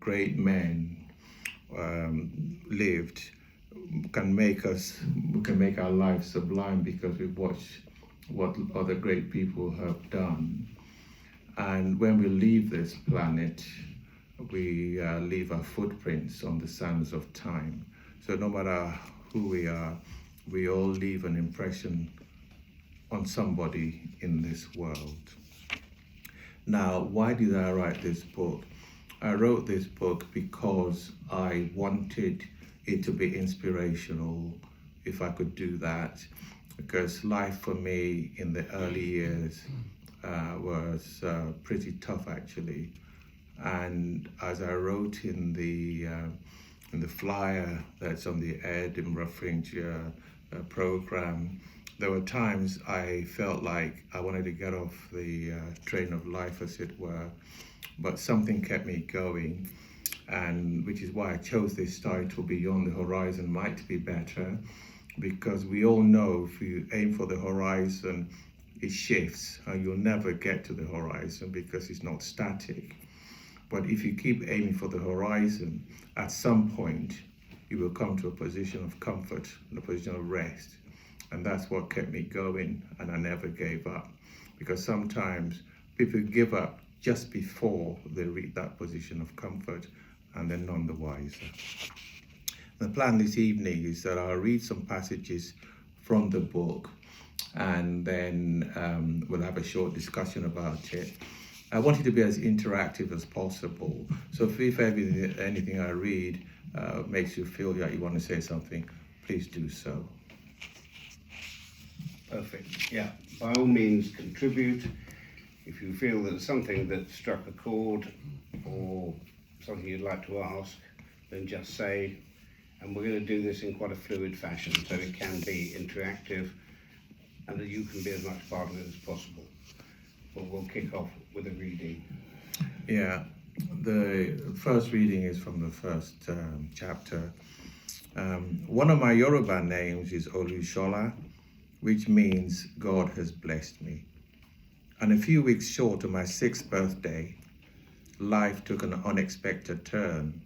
great men lived can make our lives sublime because we watch what other great people have done. And when we leave this planet, we leave our footprints on the sands of time. So no matter who we are, we all leave an impression on somebody in this world. Now, why did I write this book? I wrote this book because I wanted it to be inspirational, if I could do that, because life for me in the early years was pretty tough actually. And as I wrote in the flyer that's on the Edinburgh Fringe program, there were times I felt like I wanted to get off the train of life, as it were, but something kept me going, and which is why I chose this title, Beyond the Horizon Might Be Better, because we all know if you aim for the horizon, it shifts and you'll never get to the horizon because it's not static. But if you keep aiming for the horizon, at some point, you will come to a position of comfort, a position of rest. And that's what kept me going, and I never gave up. Because sometimes people give up just before they reach that position of comfort, and they're none the wiser. The plan this evening is that I'll read some passages from the book, and then we'll have a short discussion about it. I want it to be as interactive as possible. So if anything I read makes you feel like you want to say something, please do so. Perfect. Yeah. By all means, contribute. If you feel that something that struck a chord or something you'd like to ask, then just say. And we're going to do this in quite a fluid fashion, so it can be interactive and that you can be as much part of it as possible. But we'll kick off with a reading. Yeah, the first reading is from the first chapter. One of my Yoruba names is Sola, which means God has blessed me. And a few weeks short of my 6th birthday, life took an unexpected turn.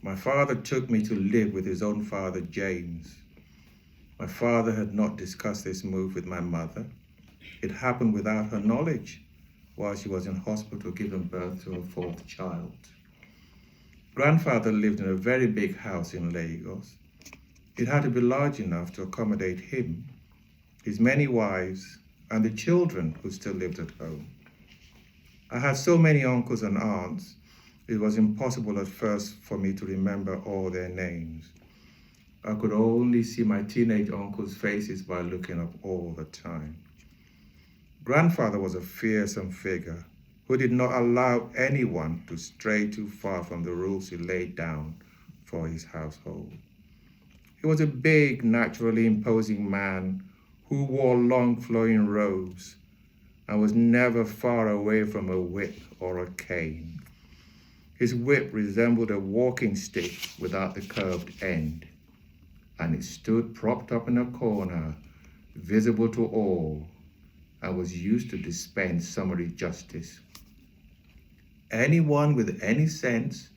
My father took me to live with his own father, James. My father had not discussed this move with my mother. It happened without her knowledge while she was in hospital giving birth to her 4th child. Grandfather lived in a very big house in Lagos. It had to be large enough to accommodate him, his many wives, and the children who still lived at home. I had so many uncles and aunts, it was impossible at first for me to remember all their names. I could only see my teenage uncles' faces by looking up all the time. Grandfather was a fearsome figure who did not allow anyone to stray too far from the rules he laid down for his household. He was a big, naturally imposing man who wore long flowing robes and was never far away from a whip or a cane. His whip resembled a walking stick without the curved end, and it stood propped up in a corner, visible to all, and was used to dispense summary justice. Anyone with any sense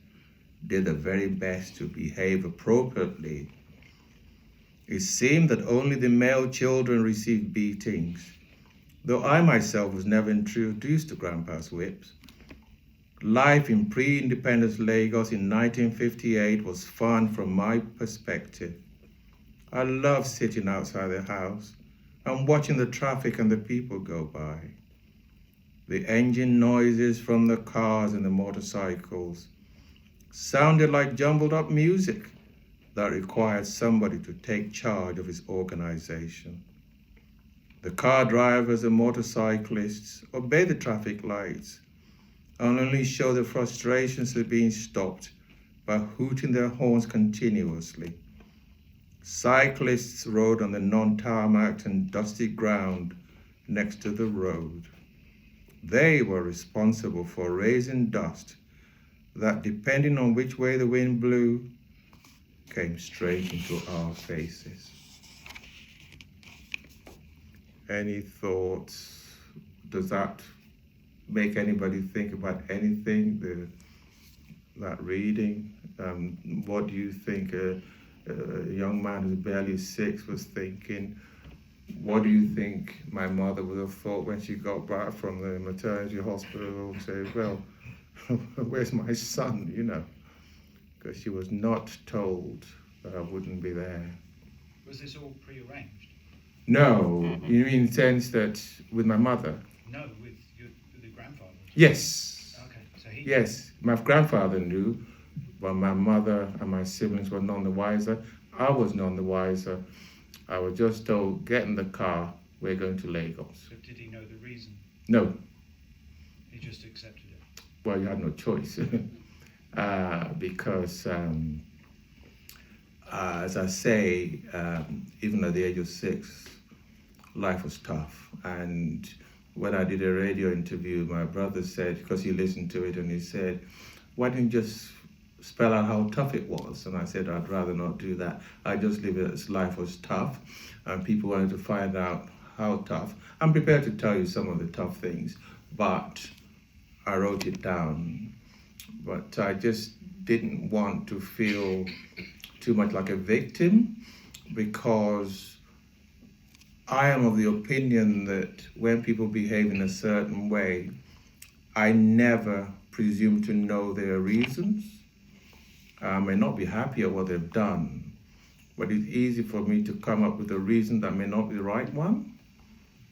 did their very best to behave appropriately. It seemed that only the male children received beatings, though I myself was never introduced to Grandpa's whips. Life in pre-independence Lagos in 1958 was fun from my perspective. I loved sitting outside the house and watching the traffic and the people go by. The engine noises from the cars and the motorcycles sounded like jumbled up music that required somebody to take charge of its organization. The car drivers and motorcyclists obey the traffic lights and only show the frustrations of being stopped by hooting their horns continuously. Cyclists rode on the non-tarmac and dusty ground next to the road. They were responsible for raising dust that, depending on which way the wind blew, came straight into our faces. Any thoughts? Does that make anybody think about anything? that reading. What do you think a young man who's barely 6 was thinking? What do you think my mother would have thought when she got back from the maternity hospital and say, well, where's my son, you know? Because she was not told that I wouldn't be there. Was this all pre-arranged? No, you mean in the sense that with my mother? No, with the grandfather. Yes. Okay, so he. Yes, my grandfather knew, but my mother and my siblings were none the wiser. I was none the wiser. I was just told, get in the car, we're going to Lagos. But did he know the reason? No. He just accepted it. Well, you had no choice. Because, as I say, even at the age of 6, life was tough. And when I did a radio interview, my brother said, because he listened to it, and he said, why didn't you just spell out how tough it was? And I said, I'd rather not do that. I just leave it as life was tough, and people wanted to find out how tough. I'm prepared to tell you some of the tough things, but I wrote it down. But I just didn't want to feel too much like a victim, because I am of the opinion that when people behave in a certain way, I never presume to know their reasons. I may not be happy at what they've done, but it's easy for me to come up with a reason that may not be the right one.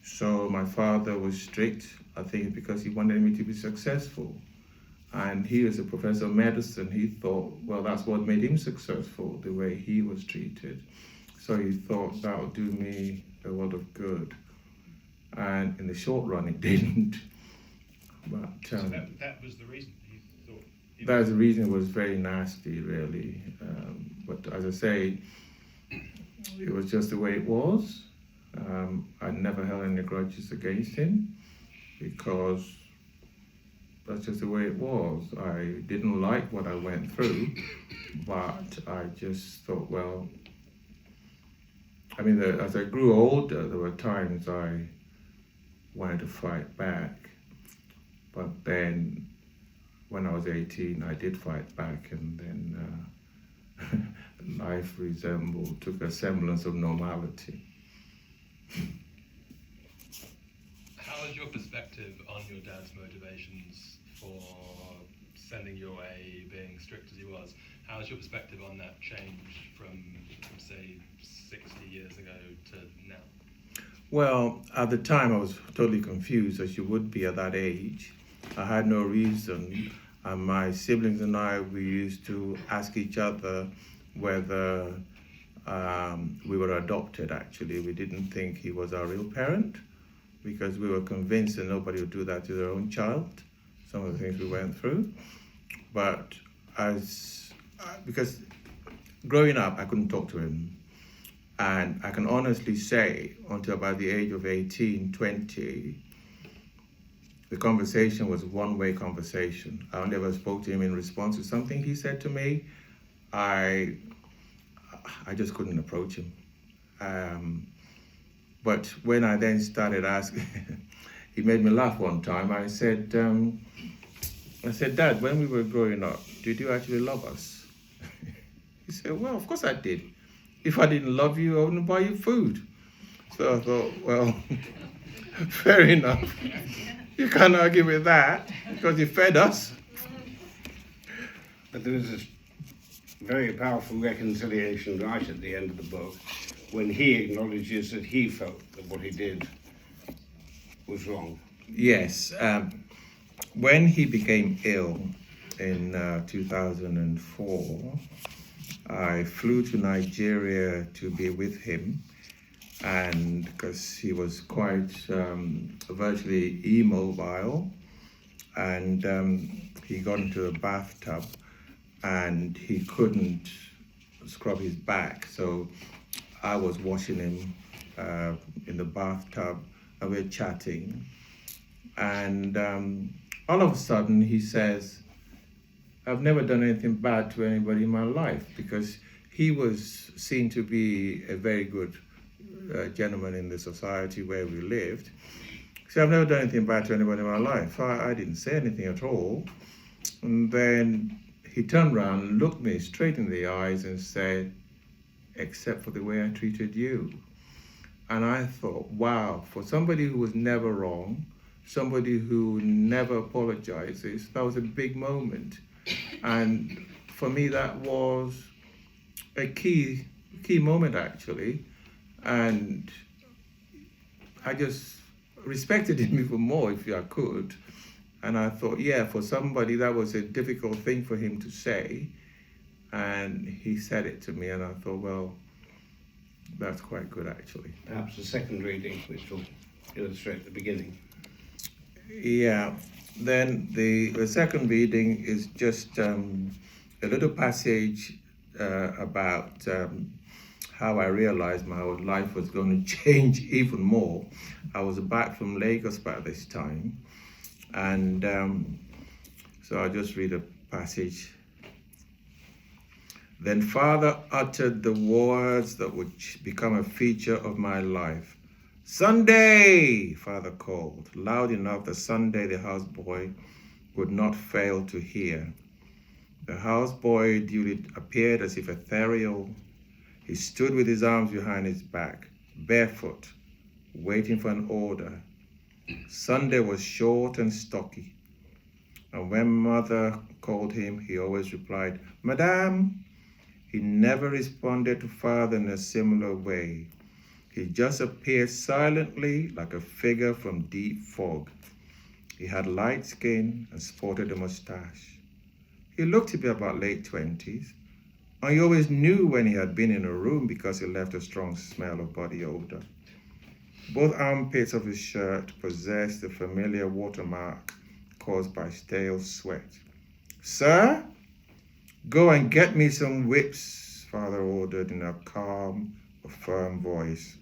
So my father was strict, I think because he wanted me to be successful. And he was a professor of medicine. He thought, well, that's what made him successful, the way he was treated. So he thought that would do me a lot of good. And in the short run, it didn't. But So that was the reason he thought. that's the reason. It was very nasty, really. But as I say, it was just the way it was. I never held any grudges against him, because that's just the way it was. I didn't like what I went through, but I just thought, well, I mean, as I grew older, there were times I wanted to fight back. But then when I was 18, I did fight back, and then life took a semblance of normality. How has your perspective on your dad's motivations for sending you away, being strict as he was, how has your perspective on that changed from say, 60 years ago to now? Well, at the time I was totally confused, as you would be at that age. I had no reason. And my siblings and I, we used to ask each other whether we were adopted, actually. We didn't think he was our real parent, because we were convinced that nobody would do that to their own child, some of the things we went through. But because growing up, I couldn't talk to him. And I can honestly say, until about the age of 18, 20, the conversation was one-way conversation. I only ever spoke to him in response to something he said to me. I just couldn't approach him. But when I then started asking, he made me laugh one time. I said, Dad, when we were growing up, did you actually love us? He said, well, of course I did. If I didn't love you, I wouldn't buy you food. So I thought, well, fair enough. You can't argue with that, because you fed us. But there was this very powerful reconciliation right at the end of the book, when he acknowledges that he felt that what he did was wrong. Yes. When he became ill in 2004, I flew to Nigeria to be with him, and because he was quite virtually immobile, and he got into a bathtub and he couldn't scrub his back, so I was washing him in the bathtub, and we're chatting, and all of a sudden he says, I've never done anything bad to anybody in my life, because he was seen to be a very good gentleman in the society where we lived. So I've never done anything bad to anybody in my life. I didn't say anything at all. And then he turned around, looked me straight in the eyes and said, except for the way I treated you. And I thought, wow, for somebody who was never wrong, somebody who never apologizes, that was a big moment. And for me, that was a key moment, actually. And I just respected him even more, if I could. And I thought, yeah, for somebody, that was a difficult thing for him to say. And he said it to me, and I thought, well, that's quite good, actually. Perhaps the second reading, which will illustrate the beginning. Yeah, then the second reading is just a little passage about how I realized my whole life was going to change even more. I was back from Lagos by this time, and so I'll just read a passage. Then Father uttered the words that would become a feature of my life. Sunday, Father called, loud enough that Sunday the houseboy would not fail to hear. The houseboy duly appeared as if ethereal. He stood with his arms behind his back, barefoot, waiting for an order. Sunday was short and stocky, and when Mother called him, he always replied, Madame. He never responded to Father in a similar way. He just appeared silently like a figure from deep fog. He had light skin and sported a mustache. He looked to be about late 20s, and you always knew when he had been in a room because he left a strong smell of body odor. Both armpits of his shirt possessed the familiar watermark caused by stale sweat. Sir? Go and get me some whips, Father ordered in a calm, firm voice.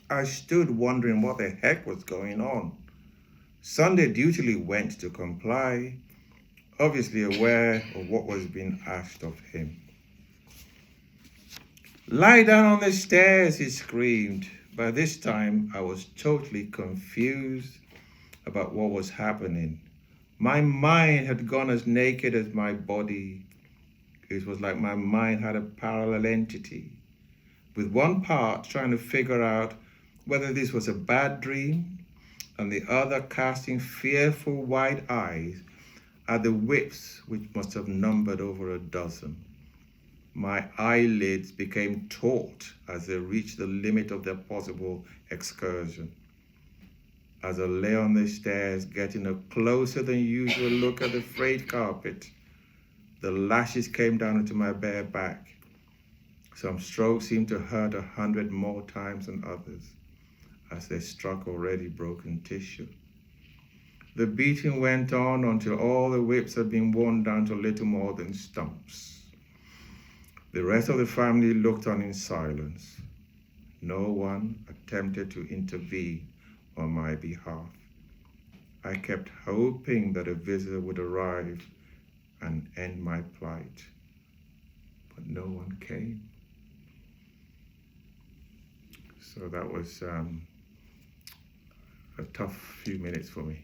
I stood wondering what the heck was going on. Sunday dutifully went to comply, obviously aware of what was being asked of him. Lie down on the stairs, he screamed. By this time, I was totally confused about what was happening. My mind had gone as naked as my body. It was like my mind had a parallel entity, with one part trying to figure out whether this was a bad dream, and the other casting fearful wide eyes at the whips, which must have numbered over a dozen. My eyelids became taut as they reached the limit of their possible excursion. As I lay on the stairs, getting a closer than usual look at the frayed carpet, the lashes came down into my bare back. Some strokes seemed to hurt 100 more times than others, as they struck already broken tissue. The beating went on until all the whips had been worn down to little more than stumps. The rest of the family looked on in silence. No one attempted to intervene on my behalf. I kept hoping that a visitor would arrive and end my plight, but no one came. So that was a tough few minutes for me.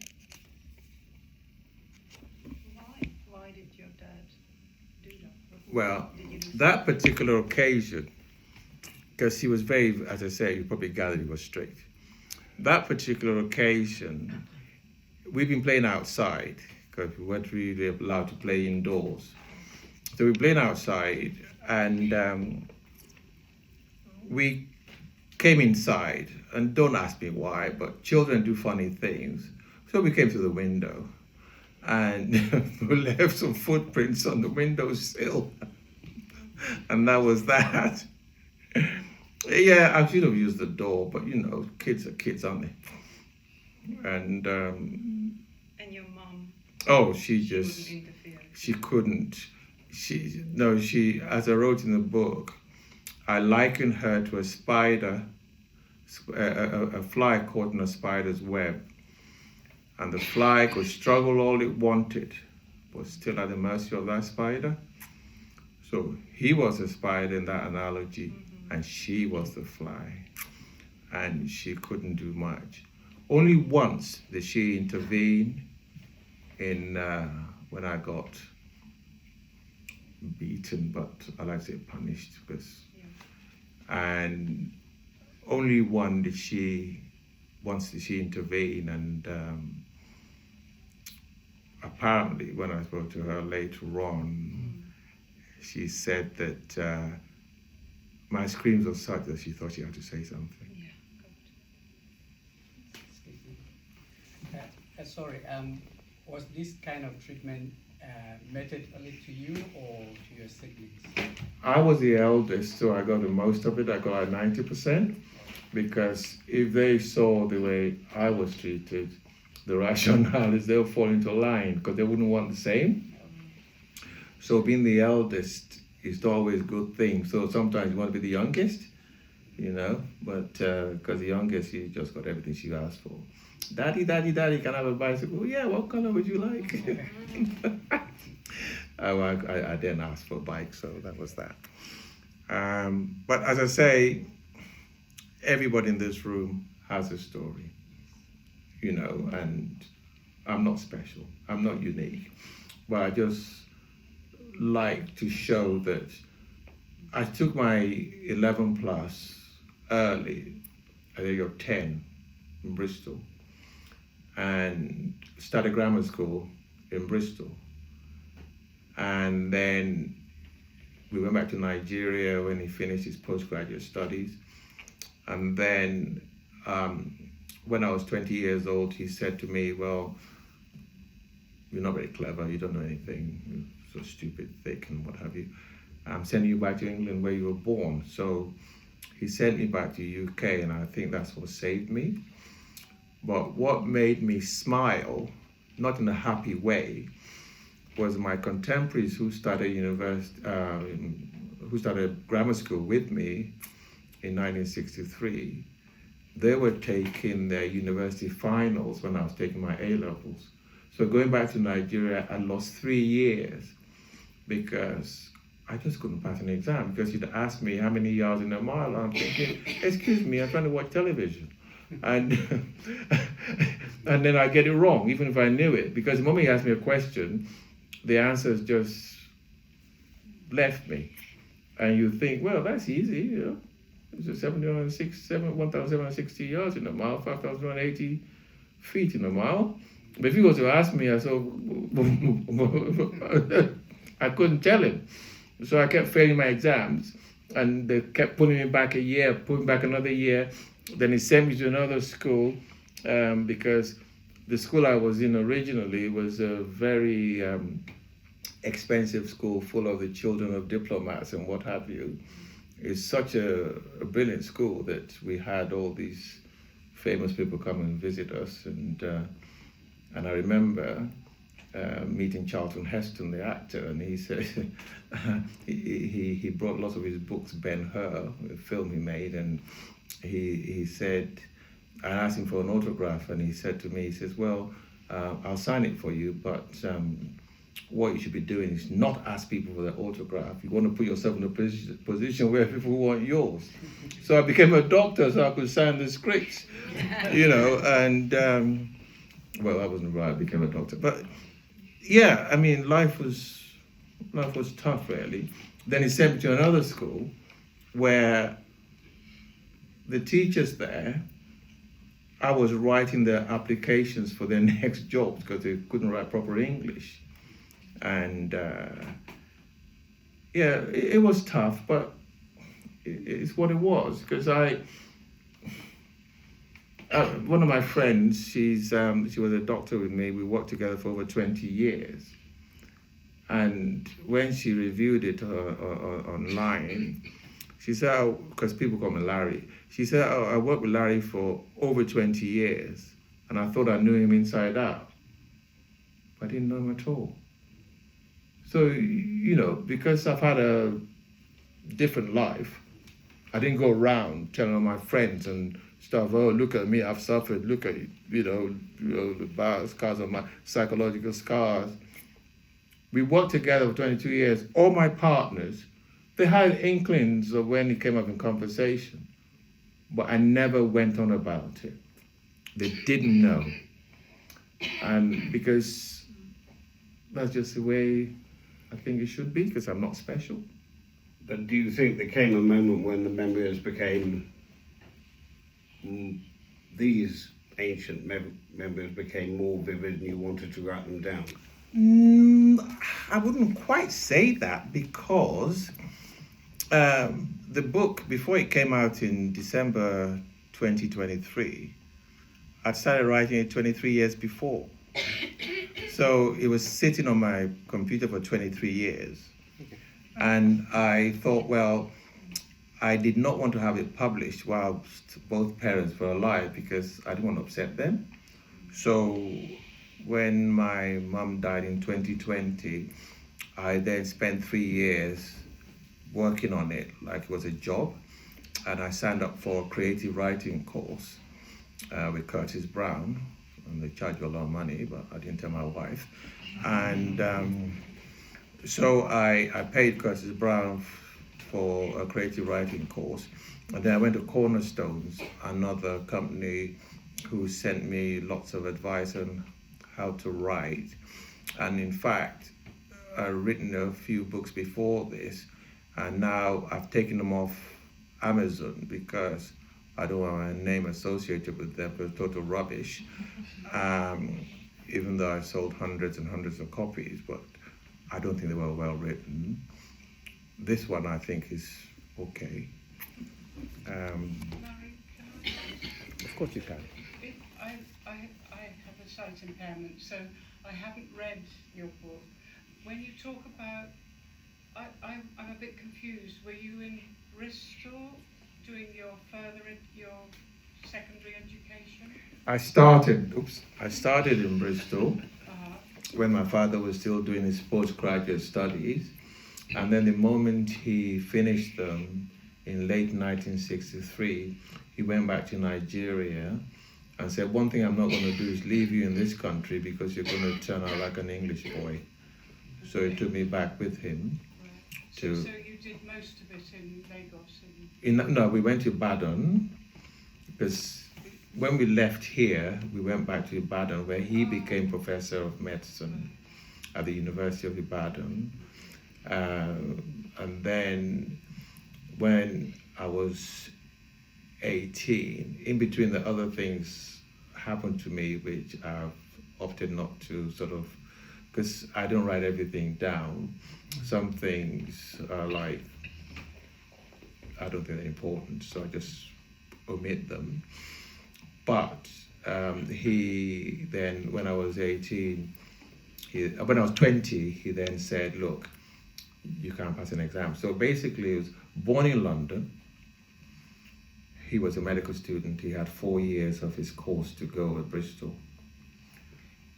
Why did your dad do that? Well, that particular occasion, because he was very, as I say, you probably gathered he was strict. That particular occasion, we've been playing outside because we weren't really allowed to play indoors. So we were playing outside, and we came inside, and don't ask me why, but children do funny things. So we came to the window, and we left some footprints on the windowsill, and that was that. Yeah, I should have used the door, but you know, kids are kids, aren't they? And And your mum? oh, she Wouldn't interfere. she couldn't. She, as I wrote in the book, I likened her to a spider, a fly caught in a spider's web. And the fly could struggle all it wanted, but still at the mercy of that spider. So he was a spider in that analogy, and she was the fly. And she couldn't do much. Only once did she intervene in when I got beaten, but I like to say punished, because, Yeah. and only once did she intervene, and apparently when I spoke to her later on, she said that my screams were such that she thought she had to say something. Yeah. Sorry, was this kind of treatment meted only to you or to your siblings? I was the eldest, so I got the most of it. I got like 90%, because if they saw the way I was treated, the rationale is they'll fall into line, because they wouldn't want the same. So being the eldest is not always a good thing. So sometimes you want to be the youngest, you know, but because the youngest, you just got everything she asked for. Daddy, can I have a bicycle? Yeah, what color would you like? I didn't ask for a bike, so that was that. But as I say, everybody in this room has a story, you know, and I'm not special, I'm not unique, but I just like to show that I took my 11 plus early, at the age of 10 in Bristol, and started grammar school in Bristol. And then we went back to Nigeria when he finished his postgraduate studies. And then when I was 20 years old, he said to me, well, you're not very clever, you don't know anything, you're so stupid, thick, and what have you. I'm sending you back to England where you were born. So he sent me back to UK, and I think that's what saved me. But what made me smile, not in a happy way, was my contemporaries who started who started grammar school with me in 1963. They were taking their university finals when I was taking my A-levels. So going back to Nigeria, I lost 3 years because I just couldn't pass an exam, because you'd ask me how many yards in a mile. I'm thinking, excuse me, I'm trying to watch television. And and then I get it wrong, even if I knew it, because the moment you ask me a question, the answers just left me. And you think, well, that's easy, you know. It's 1,760 yards in a mile, 5,180 feet in a mile. But if he was to ask me, I said, I couldn't tell him. So I kept failing my exams, and they kept pulling me back a year, pulling back another year. Then he sent me to another school, because the school I was in originally was a very expensive school full of the children of diplomats and what have you. It's such a brilliant school that we had all these famous people come and visit us, and I remember meeting Charlton Heston, the actor, and he said he brought lots of his books, Ben-Hur, a film he made, and he said, I asked him for an autograph, and he said to me, he says, well, I'll sign it for you, but what you should be doing is not ask people for their autograph. You want to put yourself in a position where people want yours. So I became a doctor so I could sign the scripts, you know, and well, that wasn't right, I became a doctor. But yeah, I mean, life was tough, really. Then he sent me to another school where the teachers there, I was writing their applications for their next jobs because they couldn't write proper English. And yeah, it was tough, but it's what it was. Because one of my friends, she was a doctor with me. We worked together for over 20 years. And when she reviewed it online, she said, because people call me Larry, she said, I worked with Larry for over 20 years, and I thought I knew him inside out. But I didn't know him at all. So, you know, because I've had a different life, I didn't go around telling all my friends and stuff, oh, look at me, I've suffered, look at, you know the scars of my psychological scars. We worked together for 22 years. All my partners, they had inklings of when it came up in conversation, but I never went on about it. They didn't know. And because that's just the way I think it should be, because I'm not special. But do you think there came a moment when the memoirs became, these ancient memoirs became more vivid and you wanted to write them down? I wouldn't quite say that, because the book, before it came out in December 2023, I'd started writing it 23 years before. So it was sitting on my computer for 23 years. And I thought, well, I did not want to have it published whilst both parents were alive, because I didn't want to upset them. So when my mum died in 2020, I then spent 3 years working on it like it was a job. And I signed up for a creative writing course with Curtis Brown. And they charged a lot of money, but I didn't tell my wife. And so I paid Curtis Brown for a creative writing course. And then I went to Cornerstones, another company who sent me lots of advice on how to write. And in fact, I've written a few books before this, and now I've taken them off Amazon because I don't want my name associated with them, because total rubbish. Even though I sold hundreds and hundreds of copies, but I don't think they were well written. This one I think is okay. Larry, can I? Of course you can. I have a sight impairment, so I haven't read your book. When you talk about, I'm a bit confused. Were you in Bristol doing your secondary education? I started in Bristol when my father was still doing his postgraduate studies. And then the moment he finished them in late 1963, he went back to Nigeria and said, one thing I'm not going to do is leave you in this country, because you're going to turn out like an English boy. So he took me back with him. So you did most of it in Lagos? No, we went to Ibadan, because when we left here, we went back to Ibadan, where he became professor of medicine at the University of Ibadan. And then when I was 18, in between the other things happened to me, which I've opted not to sort of, because I don't write everything down. Some things are like, I don't think they're important, so I just omit them. But he then, when I was 18, when I was 20, he then said, look, you can't pass an exam. So basically, he was born in London. He was a medical student. He had 4 years of his course to go at Bristol.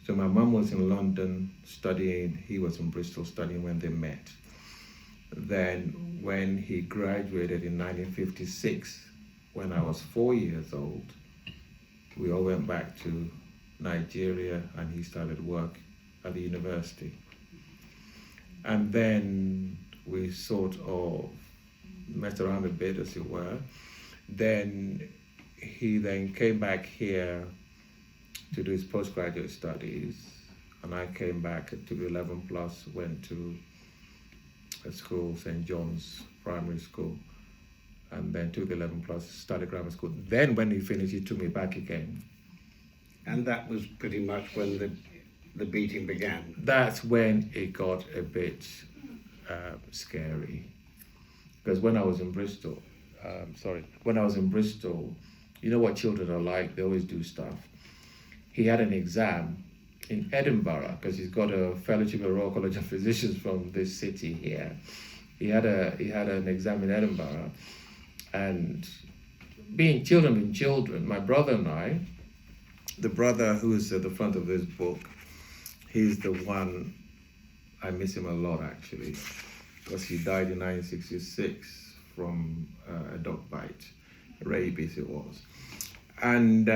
So my mum was in London studying, he was in Bristol studying when they met. Then when he graduated in 1956, when I was 4 years old, we all went back to Nigeria and he started work at the university. And then we sort of messed around a bit, as it were. Then he then came back here to do his postgraduate studies, and I came back to the 11 plus, went to a school, St. John's Primary School, and then took the 11 plus, started grammar school. Then when he finished, he took me back again. And that was pretty much when the beating began. That's when it got a bit scary. Because when I was in Bristol, you know what children are like, they always do stuff. He had an exam in Edinburgh, because he's got a fellowship at Royal College of Physicians from this city here. He had an exam in Edinburgh, and being children, my brother and I, the brother who is at the front of this book, he's the one, I miss him a lot actually, because he died in 1966 from a dog bite, rabies it was. And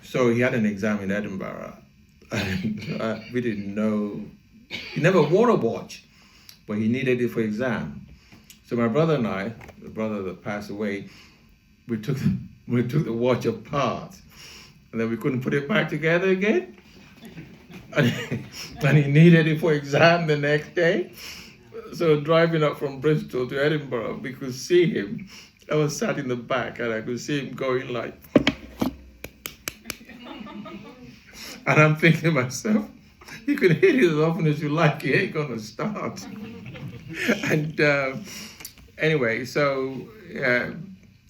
so he had an exam in Edinburgh, and we didn't know, he never wore a watch, but he needed it for exam. So my brother and I, the brother that passed away, we took the watch apart, and then we couldn't put it back together again. and he needed it for exam the next day. So driving up from Bristol to Edinburgh, we could see him. I was sat in the back and I could see him going like, and I'm thinking to myself, you can hit it as often as you like, he ain't gonna start. And anyway, so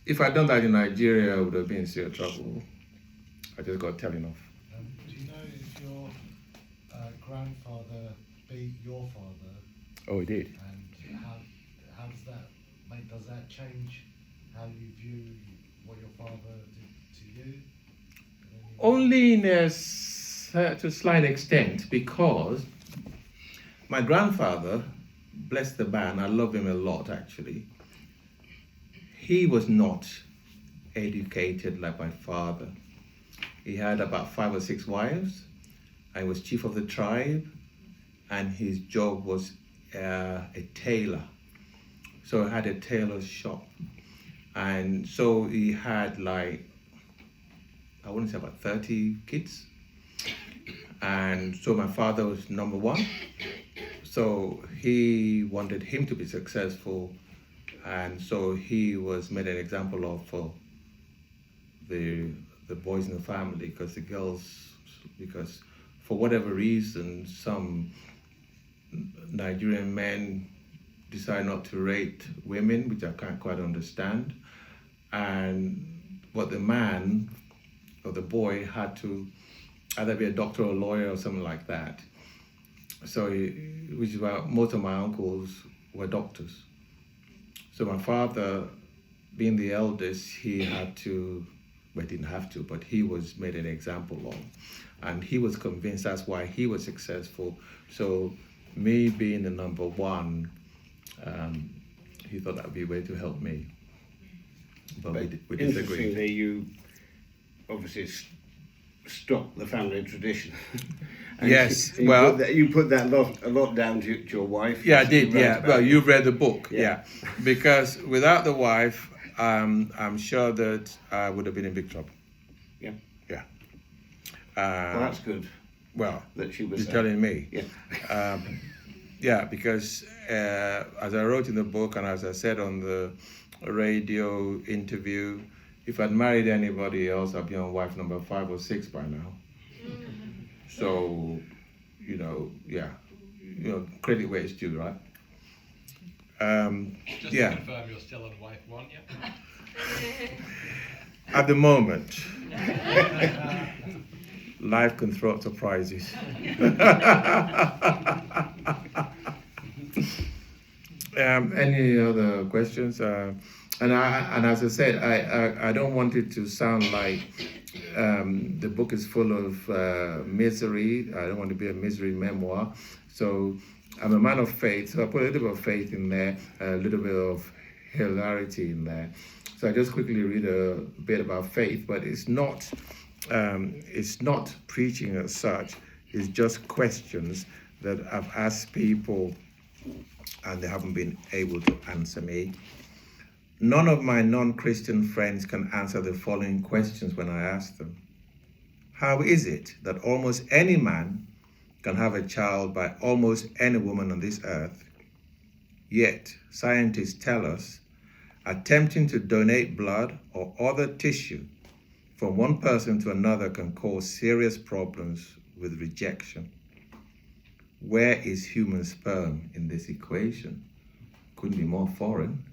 if I'd done that in Nigeria, I would have been in serious trouble. I just got telling off. Do you know if your grandfather beat your father, Oh, he did. and how does that change how you view what your father did to you? Only in to a slight extent, because my grandfather, bless the man, I love him a lot actually. He was not educated like my father. He had about 5 or 6 wives. I was chief of the tribe, and his job was a tailor. So I had a tailor's shop. And so he had like, I wouldn't say about 30 kids. And so my father was number 1. So he wanted him to be successful. And so he was made an example of for the boys in the family, because the girls, because for whatever reason, some Nigerian men decide not to rate women, which I can't quite understand. But the man or the boy had to either be a doctor or a lawyer or something like that. So, which is why most of my uncles were doctors. So my father, being the eldest, he had to, well, didn't have to, but he was made an example of. And he was convinced that's why he was successful. So me being the number 1, he thought that would be a way to help me. But we disagreed. Interestingly, you obviously stopped the family tradition. And Yes, you well, put that a lot down to your wife. yeah, I did. You wrote Yeah, about well, it. you've read the book. Yeah. Yeah, because without the wife, I'm sure that I would have been in big trouble. Yeah. Yeah. Well, that's good Well, that she was you're there. telling me. Yeah. Yeah, because as I wrote in the book and as I said on the radio interview, if I'd married anybody else, I'd be on wife number 5 or 6 by now. So, credit where it's due, right? Just Yeah. to confirm, you're still on wife 1, yeah? At the moment, life can throw up surprises. Any other questions? And as I said, I don't want it to sound like the book is full of misery. I don't want to be a misery memoir. So I'm a man of faith, so I put a little bit of faith in there, a little bit of hilarity in there. So I just quickly read a bit about faith, but it's not preaching as such. It's just questions that I've asked people and they haven't been able to answer me. None of my non-Christian friends can answer the following questions when I ask them. How is it that almost any man can have a child by almost any woman on this earth? Yet, scientists tell us attempting to donate blood or other tissue from one person to another can cause serious problems with rejection. Where is human sperm in this equation? Couldn't be more foreign.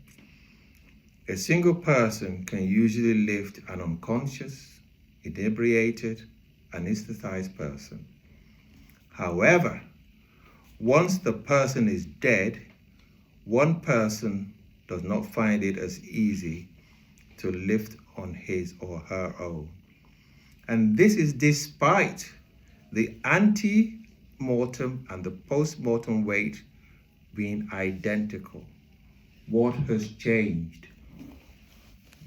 A single person can usually lift an unconscious, inebriated, anesthetized person. However, once the person is dead, one person does not find it as easy to lift on his or her own. And this is despite the ante-mortem and the post-mortem weight being identical. What has changed?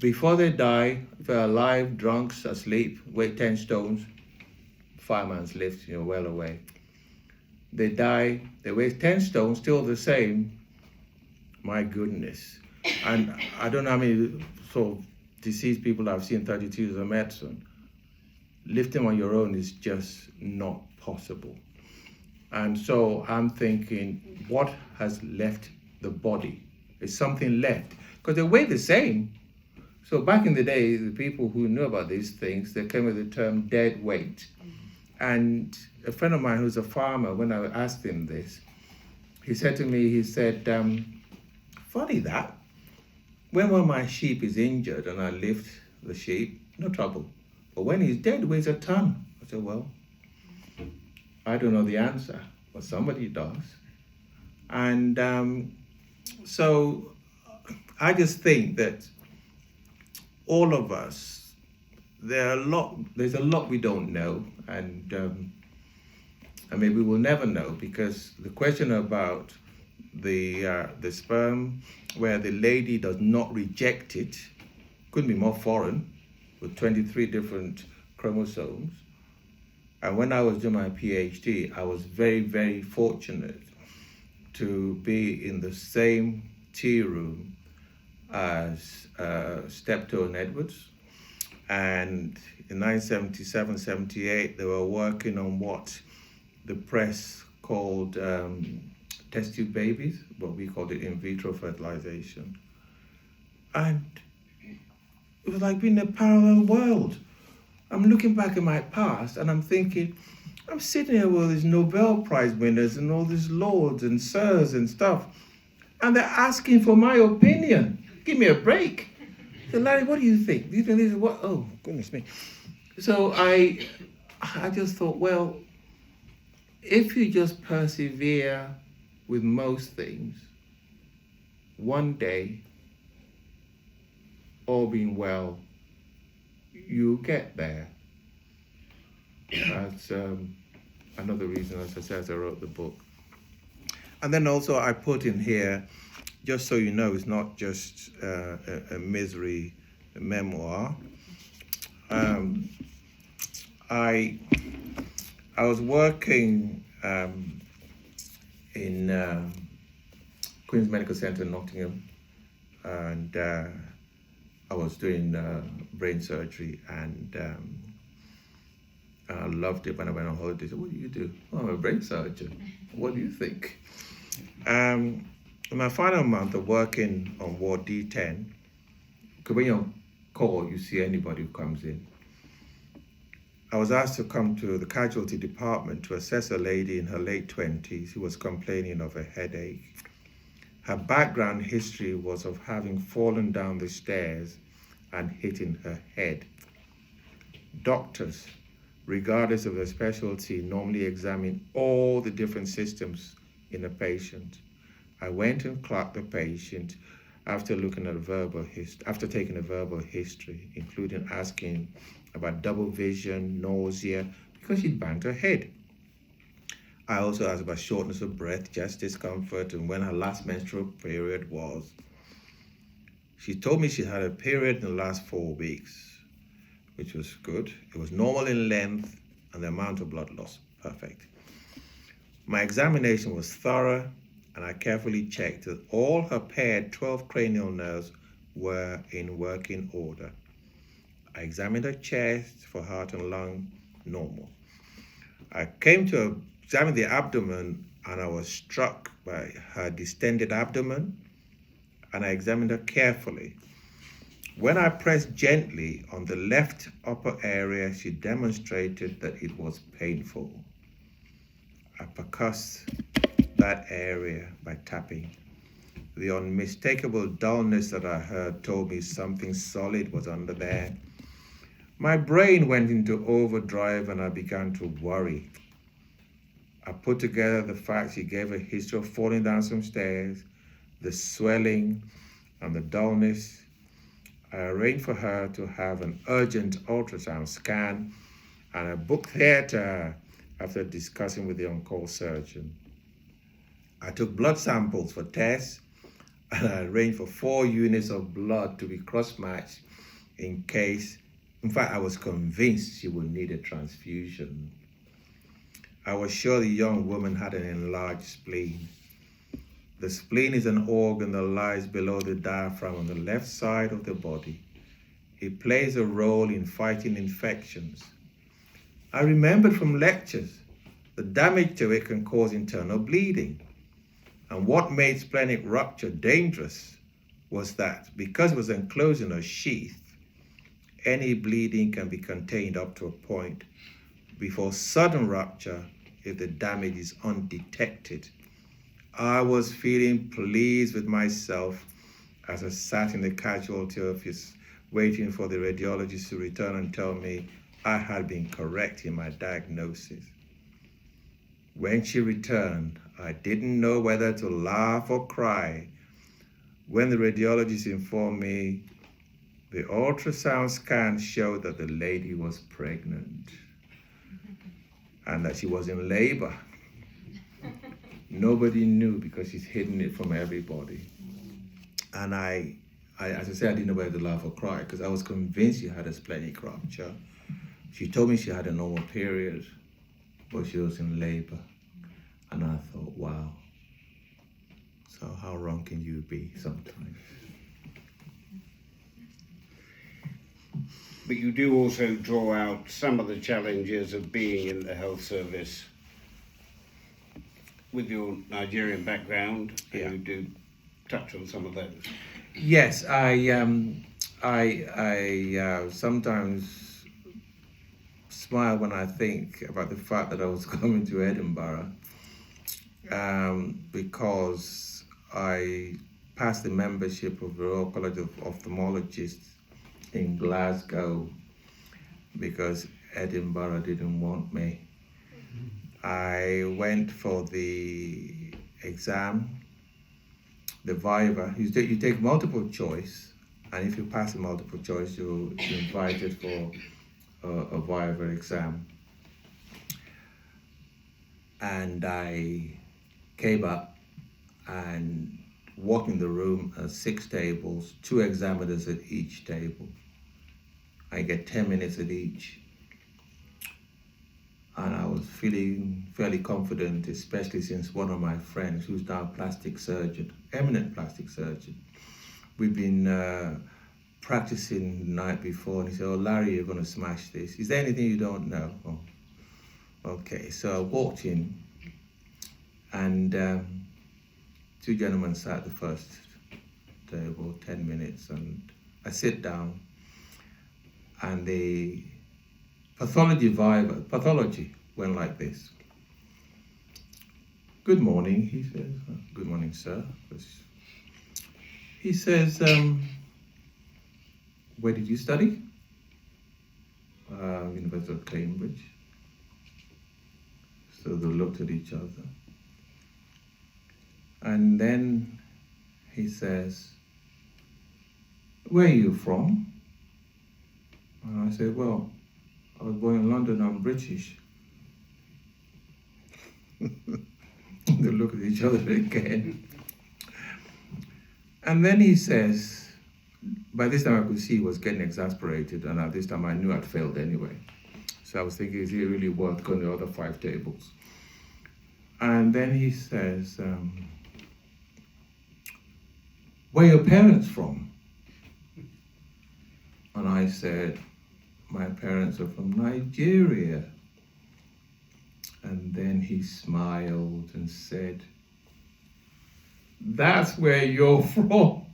Before they die, if they're alive, drunks, asleep, weigh 10 stones, fireman's lift, well away. They die, they weigh 10 stones, still the same. My goodness. And I don't know how many sort of deceased people I've seen 32 years of medicine. Lifting on your own is just not possible. And so I'm thinking, what has left the body? Is something left? Because they weigh the same. So back in the day, the people who knew about these things, they came with the term dead weight. And a friend of mine who's a farmer, when I asked him this, he said to me, he said, funny that, when one of my sheep is injured and I lift the sheep, no trouble. But when he's dead, weighs a ton. I said, well, I don't know the answer, but somebody does. And so I just think that all of us, there's a lot we don't know, and maybe we'll never know, because the question about the sperm, where the lady does not reject it, couldn't be more foreign, with 23 different chromosomes. And when I was doing my PhD, I was very, very fortunate to be in the same tea room as Steptoe and Edwards. And in 1977, 78, they were working on what the press called test tube babies, but we called it in vitro fertilization. And it was like being in a parallel world. I'm looking back at my past and I'm thinking, I'm sitting here with these Nobel Prize winners and all these lords and sirs and stuff, and they're asking for my opinion. Give me a break. So Larry, what do you think? Do you think this is what? Oh, goodness me. So I just thought, well, if you just persevere with most things, one day, all being well, you get there. That's another reason, as I said, as I wrote the book. And then also I put in here, just so you know, it's not just a misery memoir. I was working in Queen's Medical Centre in Nottingham, and I was doing brain surgery, and I loved it. When I went on holiday, I said, what do you do? Oh, I'm a brain surgeon. What do you think? In my final month of working on Ward D10, because when you're on call, you see anybody who comes in. I was asked to come to the casualty department to assess a lady in her late 20s who was complaining of a headache. Her background history was of having fallen down the stairs and hitting her head. Doctors, regardless of their specialty, normally examine all the different systems in a patient. I went and clocked the patient after taking a verbal history, including asking about double vision, nausea, because she'd banged her head. I also asked about shortness of breath, chest discomfort, and when her last menstrual period was. She told me she had a period in the last 4 weeks, which was good. It was normal in length and the amount of blood loss, perfect. My examination was thorough, and I carefully checked that all her paired 12 cranial nerves were in working order. I examined her chest for heart and lung, normal. I came to examine the abdomen, and I was struck by her distended abdomen, and I examined her carefully. When I pressed gently on the left upper area, she demonstrated that it was painful. I percussed that area by tapping. The unmistakable dullness that I heard told me something solid was under there. My brain went into overdrive and I began to worry. I put together the fact she gave a history of falling down some stairs, the swelling and the dullness. I arranged for her to have an urgent ultrasound scan, and I booked theatre after discussing with the on-call surgeon. I took blood samples for tests, and I arranged for 4 units of blood to be cross-matched in case. In fact, I was convinced she would need a transfusion. I was sure the young woman had an enlarged spleen. The spleen is an organ that lies below the diaphragm on the left side of the body. It plays a role in fighting infections. I remembered from lectures the damage to it can cause internal bleeding. And what made splenic rupture dangerous was that because it was enclosed in a sheath, any bleeding can be contained up to a point before sudden rupture if the damage is undetected. I was feeling pleased with myself as I sat in the casualty office waiting for the radiologist to return and tell me I had been correct in my diagnosis. When she returned, I didn't know whether to laugh or cry when the radiologist informed me the ultrasound scan showed that the lady was pregnant and that she was in labor. Nobody knew because she's hidden it from everybody. And I as I said, I didn't know whether to laugh or cry because I was convinced she had a splenic rupture. She told me she had a normal period, but she was in labor. And I thought, wow, so how wrong can you be sometimes? But you do also draw out some of the challenges of being in the health service with your Nigerian background, and Yeah. you do touch on some of those. Yes, I sometimes smile when I think about the fact that I was coming to Edinburgh because I passed the membership of the Royal College of Ophthalmologists in Glasgow because Edinburgh didn't want me. I went for the exam, the Viva. You take multiple choice, and if you pass the multiple choice, you're invited for a Viva exam. And I came up and walked in the room, 6 tables, 2 examiners at each table. I get 10 minutes at each. And I was feeling fairly confident, especially since one of my friends, who's now a plastic surgeon, eminent plastic surgeon, we've been practicing the night before, and he said, "Oh, Larry, you're going to smash this. Is there anything you don't know?" Oh, okay. So I walked in, and 2 gentlemen sat at the first table, 10 minutes, and I sit down, and the pathology went like this. "Good morning," he says. "Good morning, sir." He says, "Where did you study?" "University of Cambridge." So they looked at each other. And then he says, "Where are you from?" And I said, "Well, I was born in London, I'm British." They look at each other again. And then he says, by this time I could see he was getting exasperated, and at this time I knew I'd failed anyway. So I was thinking, is it really worth going to the other 5 tables? And then he says, "Where are your parents from?" And I said, "My parents are from Nigeria." And then he smiled and said, "That's where you're from."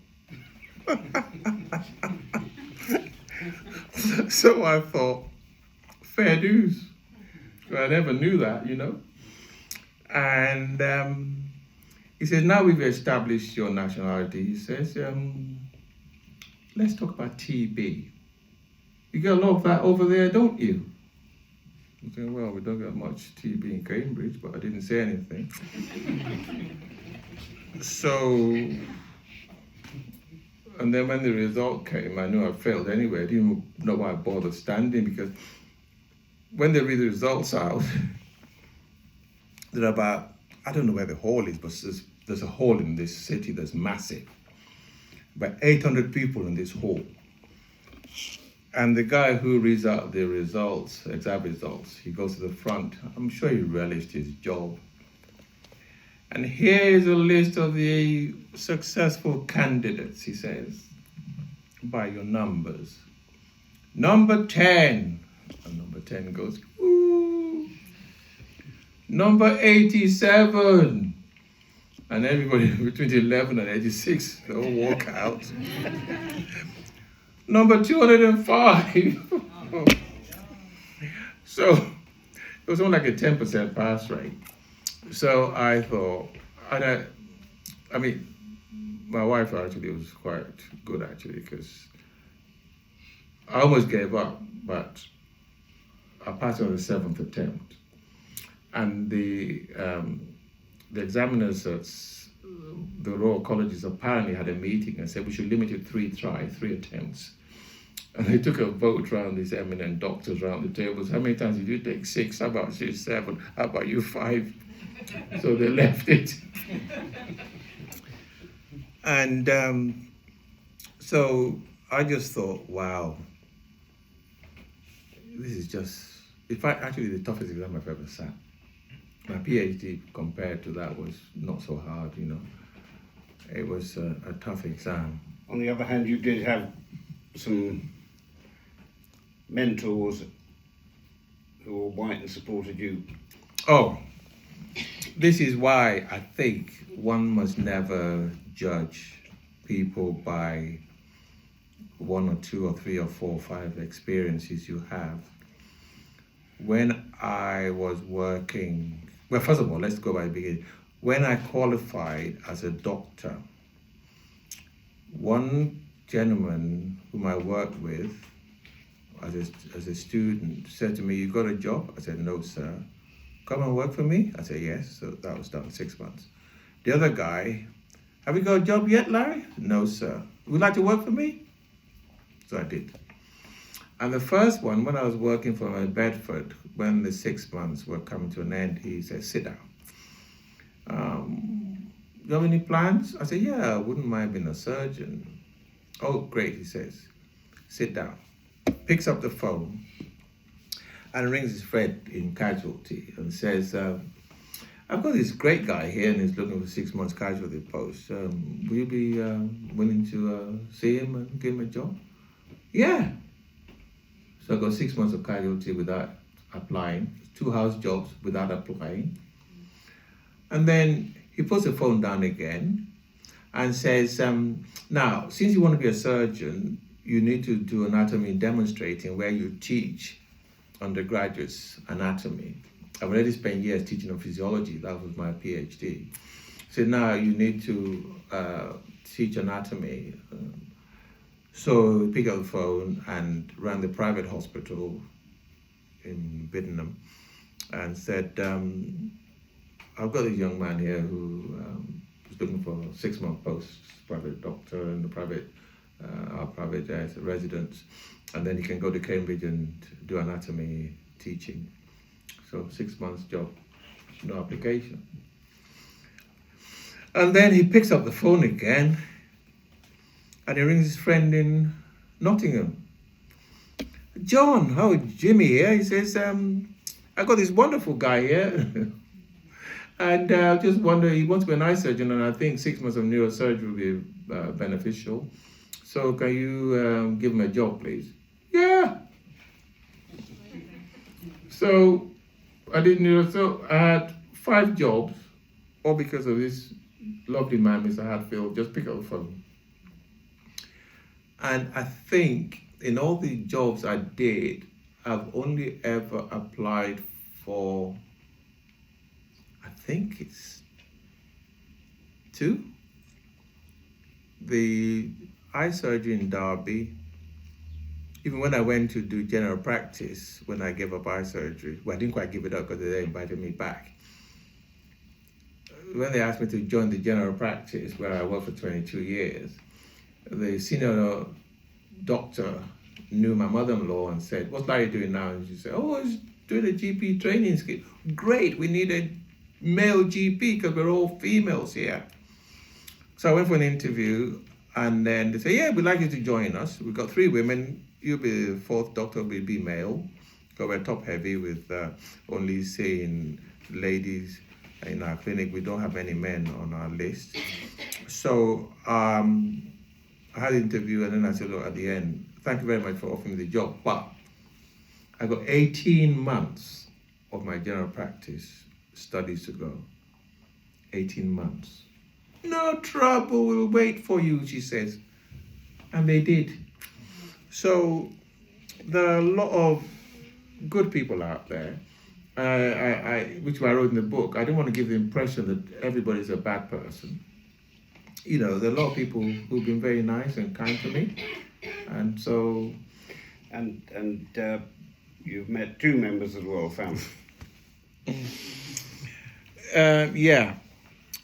So I thought, fair dues. I never knew that, you know. And he said, "Now we've established your nationality," he says, "let's talk about TB. You get a lot of that over there, don't you?" I said, "Well, we don't get much TB in Cambridge," but I didn't say anything. So, and then when the result came, I knew I failed anyway. I didn't know why I bothered standing, because when they read the results out, there are about, I don't know where the hall is, but there's a hall in this city that's massive. About 800 people in this hall. And the guy who reads out the results, exam results, he goes to the front. I'm sure he relished his job. "And here is a list of the successful candidates," he says, "by your numbers. Number 10. And number 10 goes, "Ooh." Number 87. And everybody between 11 and 86, they all walk out. Number 205. So it was only like a 10% pass rate. So I thought, I mean, my wife actually was quite good actually, because I almost gave up, but I passed on the 7th attempt. And the examiners at the Royal Colleges apparently had a meeting and said we should limit it to 3 attempts. And they took a vote around these eminent doctors around the tables. How many times did you take? 6? How about you 7? How about you 5? So they left it. And so I just thought, wow, this is just, in fact, actually the toughest exam I've ever sat. My PhD compared to that was not so hard, you know. It was a tough exam. On the other hand, you did have some mentors who were white and supported you. Oh, this is why I think one must never judge people by 1 or 2 or 3 or 4 or 5 experiences you have. When I was working, well, first of all, let's go by the beginning. When I qualified as a doctor, one gentleman whom I worked with as a student said to me, "You got a job?" I said, "No, sir." "Come and work for me?" I said, "Yes." So that was done 6 months. The other guy, "Have you got a job yet, Larry?" "No, sir." "Would you like to work for me?" So I did. And the first one, when I was working for him in Bedford, when the 6 months were coming to an end, he said, "Sit down. You have any plans?" I said, "Yeah, I wouldn't mind being a surgeon." "Oh, great," he says. "Sit down." Picks up the phone and rings his friend in casualty and says, "I've got this great guy here and he's looking for 6 months casualty post. Will you be willing to see him and give him a job?" "Yeah." So I got 6 months of casualty without applying, 2 house jobs without applying. And then he puts the phone down again and says, "Now, since you want to be a surgeon, you need to do anatomy demonstrating where you teach undergraduates anatomy. I've already spent years teaching on physiology. That was my PhD. So now you need to teach anatomy." So he picked up the phone and rang the private hospital in Biddenham and said, "I've got this young man here who is looking for a 6-month post, private doctor in the private, our private residence, and then he can go to Cambridge and do anatomy teaching. So 6 months job, no application." And then he picks up the phone again and he rings his friend in Nottingham. "John, how Jimmy here?" He says, "I got this wonderful guy here." And I just wonder, he wants to be an eye surgeon, and I think 6 months of neurosurgery will be beneficial. So can you give him a job, please? "Yeah." So I did so I had 5 jobs, all because of this lovely man, Mr. Hatfield, just pick up the phone. And I think in all the jobs I did, I've only ever applied for, I think it's 2. The eye surgery in Derby. Even when I went to do general practice, when I gave up eye surgery, well, I didn't quite give it up because they invited me back. When they asked me to join the general practice, where I worked for 22 years, the senior doctor knew my mother-in-law and said, "What's Larry doing now?" And she said, "Oh, he's doing a GP training scheme." "Great, we need a male GP because we're all females here." So I went for an interview and then they said, "Yeah, we'd like you to join us. We've got 3 women. You'll be the 4th doctor, will be male. So we're top heavy with only seeing ladies in our clinic. We don't have any men on our list." So I had an interview and then I said, "Look, at the end, thank you very much for offering me the job, but I got 18 months of my general practice studies to go. 18 months. No trouble, we'll wait for you, she says. And they did. So there are a lot of good people out there, which I wrote in the book. I don't want to give the impression that everybody's a bad person. You know, there are a lot of people who've been very nice and kind to me. And so... And you've met 2 members of the royal family. Yeah.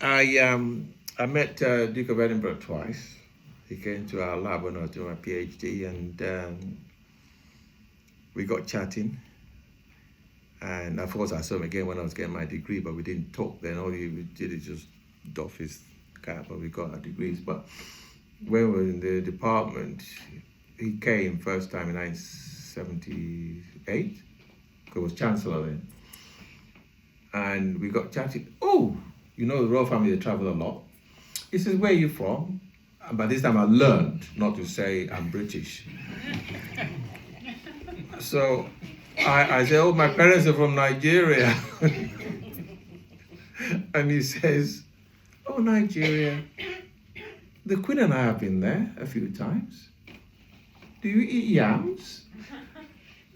I met Duke of Edinburgh twice. He came to our lab when I was doing my PhD, and we got chatting. And of course I saw him again when I was getting my degree, but we didn't talk then. All he did is just doff his cap, and we got our degrees. But when we were in the department, he came first time in 1978, because I was Chancellor then. And we got chatting. Oh, you know the royal family, they travel a lot. He says, where are you from? And by this time I learned not to say I'm British. So I said, oh, my parents are from Nigeria. And he says, oh, Nigeria. The Queen and I have been there a few times. Do you eat yams?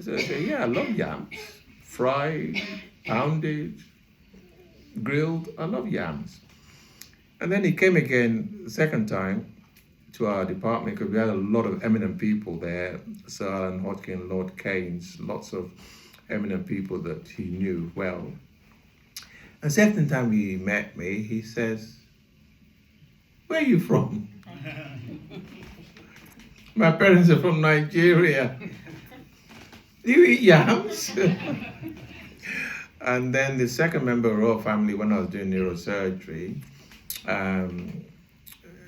So I said, yeah, I love yams. Fried, pounded, grilled, I love yams. And then he came again the second time to our department, because we had a lot of eminent people there, Sir Alan Hodgkin, Lord Keynes, lots of eminent people that he knew well. And second time he met me, he says, where are you from? My parents are from Nigeria. Do you eat yams? And then the second member of the royal family, when I was doing neurosurgery,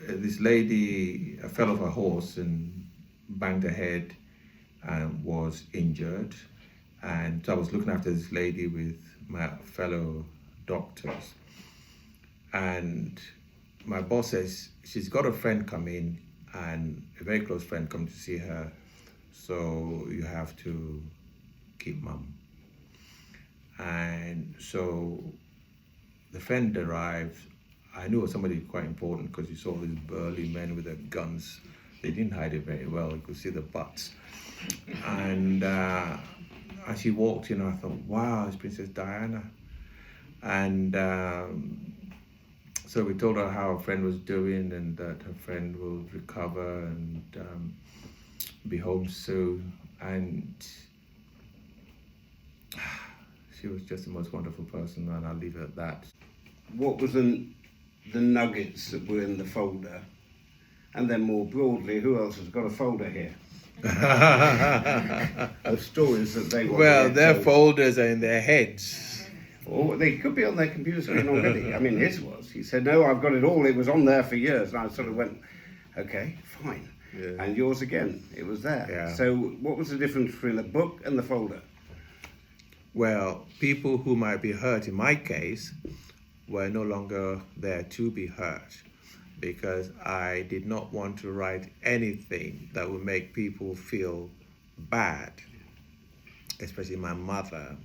this lady fell off a horse and banged her head and was injured. And so I was looking after this lady with my fellow doctors. And my boss says, she's got a friend come in, and a very close friend come to see her. So you have to keep mum. And so the friend arrived. I knew it was somebody quite important, because you saw these burly men with their guns. They didn't hide it very well. You could see the butts. And as she walked in, I thought, wow, it's Princess Diana. And so we told her how her friend was doing, and that her friend will recover and be home soon. And she was just the most wonderful person, and I'll leave it at that. What was the nuggets that were in the folder? And then more broadly, who else has got a folder here? Of stories that they want Well, to their told. folders are in their heads. Or they could be on their computer screen already. I mean, his was. He said, no, I've got it all. It was on there for years. And I sort of went, okay, fine. Yeah. And yours again, it was there. Yeah. So what was the difference between the book and the folder? Well, people who might be hurt, in my case, were no longer there to be hurt, because I did not want to write anything that would make people feel bad, especially my mother,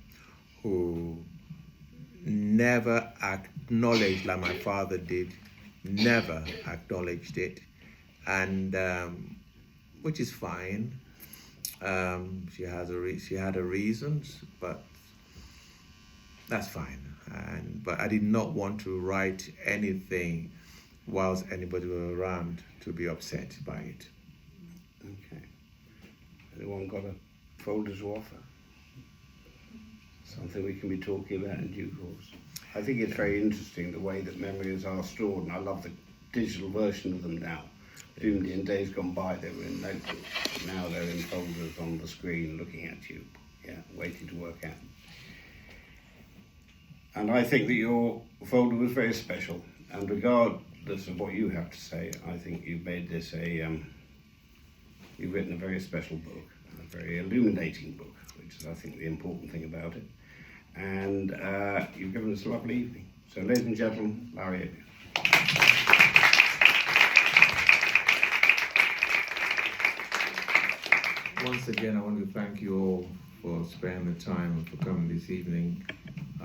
who never acknowledged, like my father did, never acknowledged it, and which is fine. She had her reasons, but that's fine. But I did not want to write anything whilst anybody was around to be upset by it. Okay. Anyone got a folder to offer? Something we can be talking about in due course. I think it's very interesting the way that memories are stored, and I love the digital version of them now. Presumably in days gone by they were in notebooks. Now they're in folders on the screen looking at you, waiting to work out. And I think that your folder was very special, and regardless of what you have to say, I think you've made this you've written a very special book, a very illuminating book, which is, I think, the important thing about it. And you've given us a lovely evening. So, ladies and gentlemen, Larry Amure. Once again, I want to thank you all for sparing the time and for coming this evening.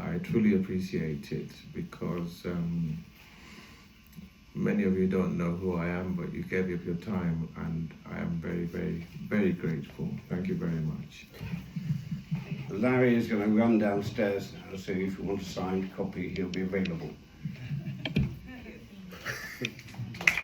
I truly appreciate it because many of you don't know who I am, but you gave up your time, and I am very, very, very grateful. Thank you very much. Larry is going to run downstairs now, so if you want a signed copy, he'll be available.